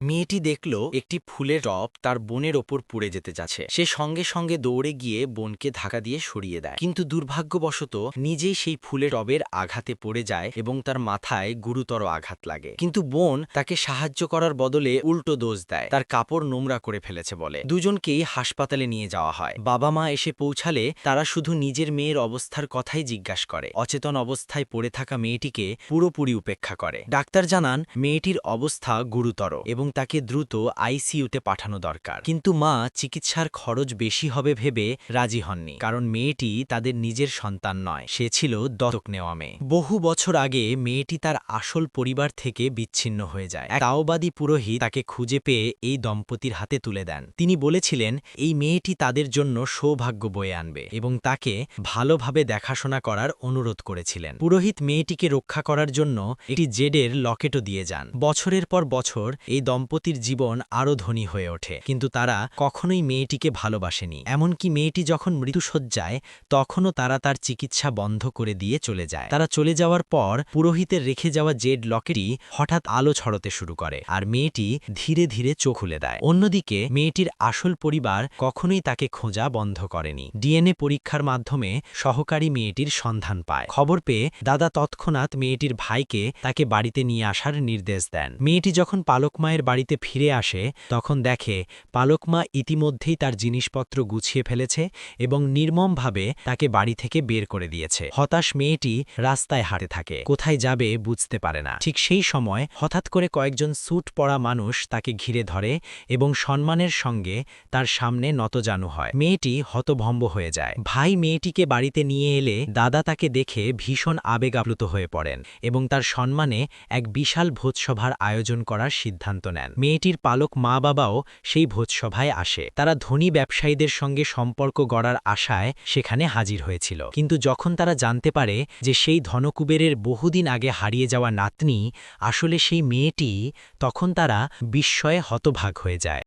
মেয়েটি দেখল একটি ফুলের টব তার বোনের ওপর পুড়ে যেতে যাচ্ছে। সে সঙ্গে সঙ্গে দৌড়ে গিয়ে বোনকে ধাক্কা দিয়ে সরিয়ে দেয়, কিন্তু দুর্ভাগ্যবশত নিজেই সেই ফুলের টবের আঘাতে পড়ে যায় এবং তার মাথায় গুরুতর আঘাত লাগে। কিন্তু বোন তাকে সাহায্য করার বদলে উল্টো দোষ দেয়, তার কাপড় নোংরা করে ফেলেছে বলে। দুজনকেই হাসপাতালে নিয়ে যাওয়া হয়। বাবা মা এসে পৌঁছালে তারা শুধু নিজের মেয়ের অবস্থার কথাই জিজ্ঞাসা করে। অচেতন অবস্থায় পড়ে থাকা মেয়েটিকে পুরোপুরি উপেক্ষা করে। ডাক্তার জানান মেয়েটির অবস্থা গুরুতর এবং তাকে দ্রুত আইসিইউতে পাঠানো দরকার। কিন্তু মা চিকিৎসার খরচ বেশি হবে ভেবে রাজি হননি, কারণ মেয়েটি তাদের নিজের সন্তান নয়, সে ছিল দত্তক নেওয়া মেয়ে। বহু বছর আগে মেয়েটি তার আসল পরিবার থেকে বিচ্ছিন্ন হয়ে যায়। এক তাওবাদী পুরোহিত তাকে খুঁজে পেয়ে এই দম্পতির হাতে তুলে দেন। তিনি বলেছিলেন এই মেয়েটি তাদের জন্য সৌভাগ্য বয়ে আনবে এবং তাকে ভালোভাবে দেখাশোনা করার অনুরোধ করেছিলেন। পুরোহিত মেয়েটিকে রক্ষা করার জন্য একটি জেডের লকেটও দিয়ে যান। বছরের পর বছর এই দম্পতির জীবন আরও ধনী হয়ে ওঠে, কিন্তু তারা কখনোই মেয়েটিকে ভালোবাসেনি। এমনকি মেয়েটি যখন মৃত্যুশয্যায়, তখনও তারা তার চিকিৎসা বন্ধ করে দিয়ে চলে যায়। তারা চলে যাওয়ার পর পুরোহিতের রেখে যাওয়া জেড লকেটটি হঠাৎ আলো ছড়াতে শুরু করে, আর মেয়েটি ধীরে ধীরে চোখ খুলে দেয়। অন্যদিকে মেয়েটির আসল পরিবার কখনোই তাকে খোঁজা বন্ধ করেনি। ডিএনএ পরীক্ষার মাধ্যমে সহকারী মেয়েটির সন্ধান পায়। খবর পেয়ে দাদা তৎক্ষণাৎ মেয়েটির ভাইকে তাকে বাড়িতে নিয়ে আসার নির্দেশ দেন। মেয়েটি যখন পালক মায়ের বাড়িতে ফিরে আসে তখন দেখে পালক মা ইতিমধ্যেই তার জিনিসপত্র গুছিয়ে ফেলেছে এবং নির্মমভাবে তাকে বাড়ি থেকে বের করে দিয়েছে। হতাশ মেয়েটি রাস্তায় হাঁটতে থাকে, কোথায় যাবে বুঝতে পারে না। ঠিক সেই সময় হঠাৎ করে কয়েকজন স্যুট পরা মানুষ তাকে ঘিরে ধরে এবং সম্মানের সঙ্গে তার সামনে নতজানু হয়। মেয়েটি হতভম্ব হয়ে যায়। ভাই মেয়েটিকে বাড়িতে নিয়ে এলে দাদা তাকে দেখে ভীষণ আবেগাপ্লুত হয়ে পড়েন এবং তার সম্মানে এক বিশাল ভোজসভার আয়োজন করার সিদ্ধান্ত নেন। মেয়েটির পালক মা বাবাও সেই ভোজসভায় আসে। তারা ধনী ব্যবসায়ীদের সঙ্গে সম্পর্ক গড়ার আশায় সেখানে হাজির হয়েছিল, কিন্তু যখন তারা জানতে পারে যে সেই ধনকুবেরের বহুদিন আগে হারিয়ে যাওয়া নাতনি আসলে সেই মেয়েটি, তখন তারা বিস্ময়ে হতবাক হয়ে যায়।